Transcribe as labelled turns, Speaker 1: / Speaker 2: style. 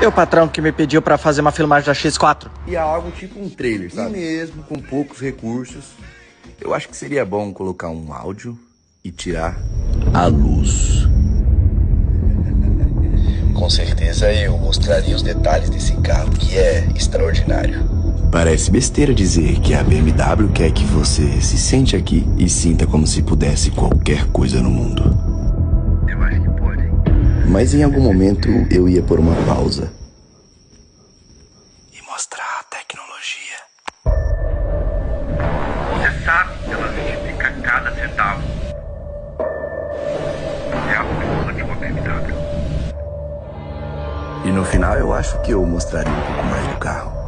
Speaker 1: E o patrão que me pediu pra fazer uma filmagem da X4?
Speaker 2: E é algo tipo um trailer, sabe? E mesmo com poucos recursos, eu acho que seria bom colocar um áudio e tirar a luz.
Speaker 3: Com certeza eu mostraria os detalhes desse carro, que é extraordinário.
Speaker 2: Parece besteira dizer que a BMW quer que você se sente aqui e sinta como se pudesse qualquer coisa no mundo.
Speaker 3: Eu acho que pode.
Speaker 2: Mas em algum momento eu ia por uma pausa e mostrar a tecnologia.
Speaker 3: Você sabe que ela justifica cada centavo. É a forma de uma BMW.
Speaker 2: E no final eu acho que eu mostraria um pouco mais do carro.